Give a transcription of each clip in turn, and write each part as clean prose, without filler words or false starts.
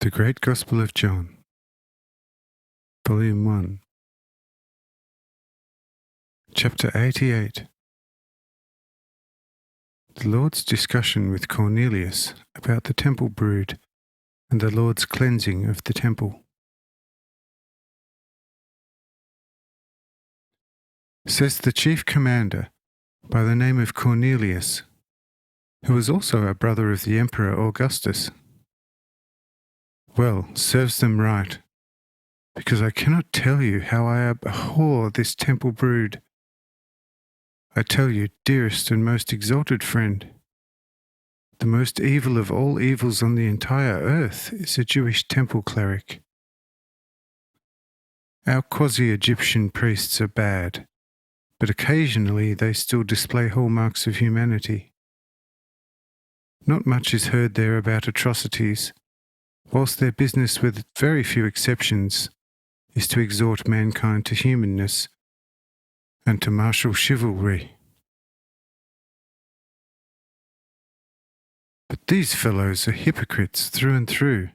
The Great Gospel of John, Volume 1, Chapter 88. The Lord's discussion with Cornelius about the temple brood and the Lord's cleansing of the temple. Says the chief commander, by the name of Cornelius, who was also a brother of the Emperor Augustus. Well, serves them right, because I cannot tell you how I abhor this temple brood. I tell you, dearest and most exalted friend, the most evil of all evils on the entire earth is a Jewish temple cleric. Our quasi-Egyptian priests are bad, but occasionally they still display hallmarks of humanity. Not much is heard there about atrocities, whilst their business, with very few exceptions, is to exhort mankind to humanness and to martial chivalry. But these fellows are hypocrites through and through.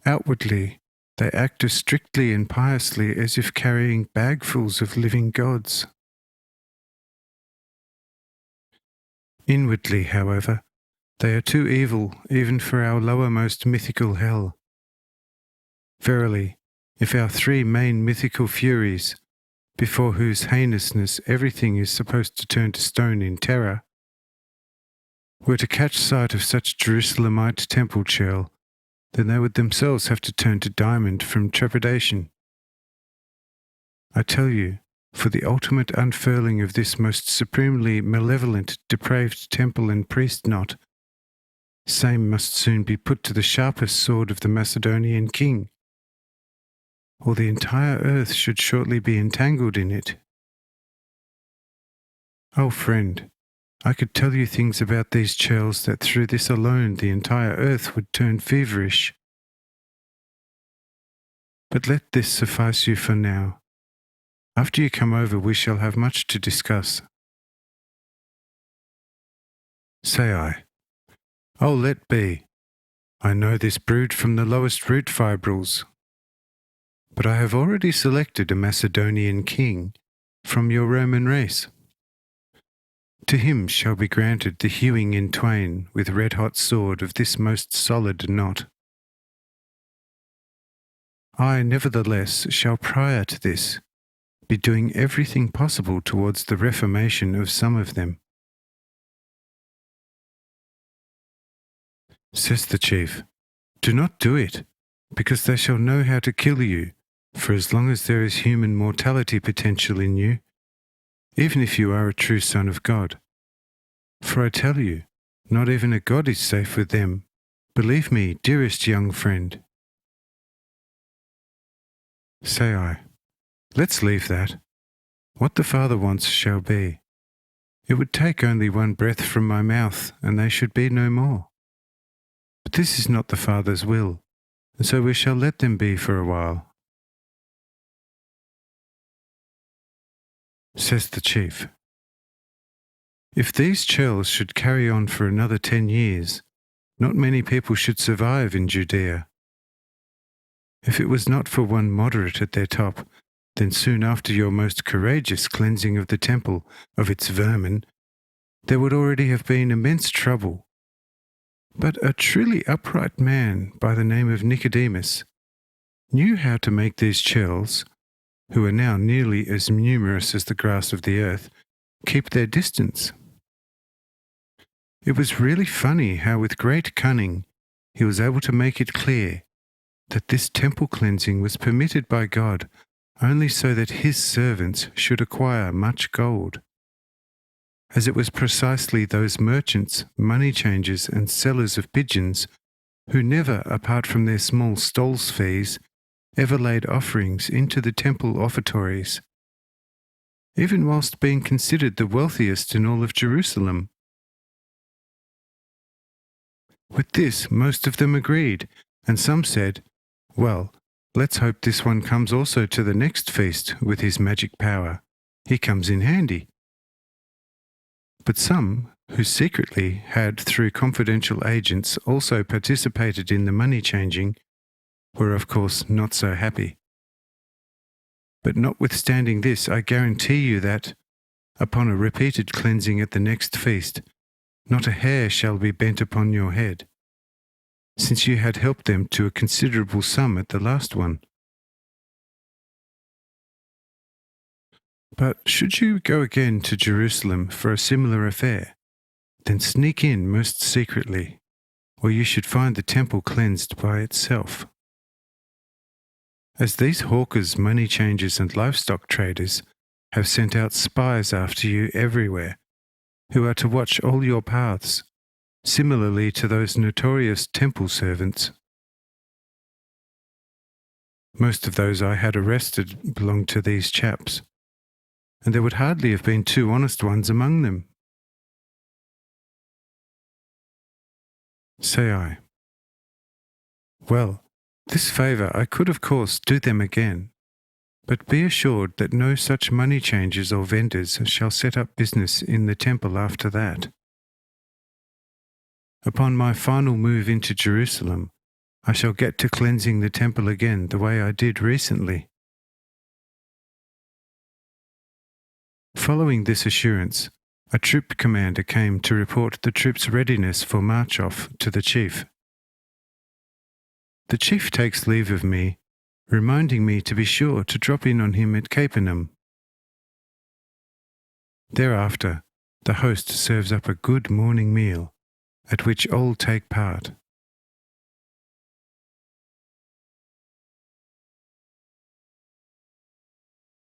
Outwardly, they act as strictly and piously as if carrying bagfuls of living gods. Inwardly, however, they are too evil even for our lowermost mythical hell. Verily, if our three main mythical furies, before whose heinousness everything is supposed to turn to stone in terror, were to catch sight of such Jerusalemite temple churl, then they would themselves have to turn to diamond from trepidation. I tell you, for the ultimate unfurling of this most supremely malevolent, depraved temple and priest knot, same must soon be put to the sharpest sword of the Macedonian king, or the entire earth should shortly be entangled in it. Oh, friend, I could tell you things about these churls that through this alone the entire earth would turn feverish. But let this suffice you for now. After you come over, we shall have much to discuss. Say I, oh, let be. I know this brood from the lowest root fibrils. But I have already selected a Macedonian king from your Roman race. To him shall be granted the hewing in twain with red-hot sword of this most solid knot. I, nevertheless, shall prior to this be doing everything possible towards the reformation of some of them. Says the chief, do not do it, because they shall know how to kill you, for as long as there is human mortality potential in you, even if you are a true son of God. For I tell you, not even a god is safe with them. Believe me, dearest young friend. Say I, let's leave that. What the Father wants shall be. It would take only one breath from my mouth, and they should be no more. But this is not the Father's will, and so we shall let them be for a while. Says the chief, if these churls should carry on for another 10 years, not many people should survive in Judea. If it was not for one moderate at their top, then soon after your most courageous cleansing of the temple of its vermin, there would already have been immense trouble. But a truly upright man by the name of Nicodemus knew how to make these churls, who are now nearly as numerous as the grass of the earth, keep their distance. It was really funny how with great cunning he was able to make it clear that this temple cleansing was permitted by God only so that his servants should acquire much gold, as it was precisely those merchants, money changers, and sellers of pigeons who never, apart from their small stalls fees, ever laid offerings into the temple offertories, even whilst being considered the wealthiest in all of Jerusalem. With this most of them agreed, and some said, well, let's hope this one comes also to the next feast with his magic power. He comes in handy. But some, who secretly had, through confidential agents, also participated in the money changing, were of course not so happy. But notwithstanding this, I guarantee you that, upon a repeated cleansing at the next feast, not a hair shall be bent upon your head, since you had helped them to a considerable sum at the last one. But should you go again to Jerusalem for a similar affair, then sneak in most secretly, or you should find the temple cleansed by itself. As these hawkers, money changers, and livestock traders have sent out spies after you everywhere, who are to watch all your paths, similarly to those notorious temple servants. Most of those I had arrested belonged to these chaps, and there would hardly have been 2 honest ones among them. Say I. Well, this favour I could of course do them again, but be assured that no such money changers or vendors shall set up business in the temple after that. Upon my final move into Jerusalem, I shall get to cleansing the temple again the way I did recently. Following this assurance, a troop commander came to report the troop's readiness for march off to the chief. The chief takes leave of me, reminding me to be sure to drop in on him at Capernaum. Thereafter, the host serves up a good morning meal, at which all take part.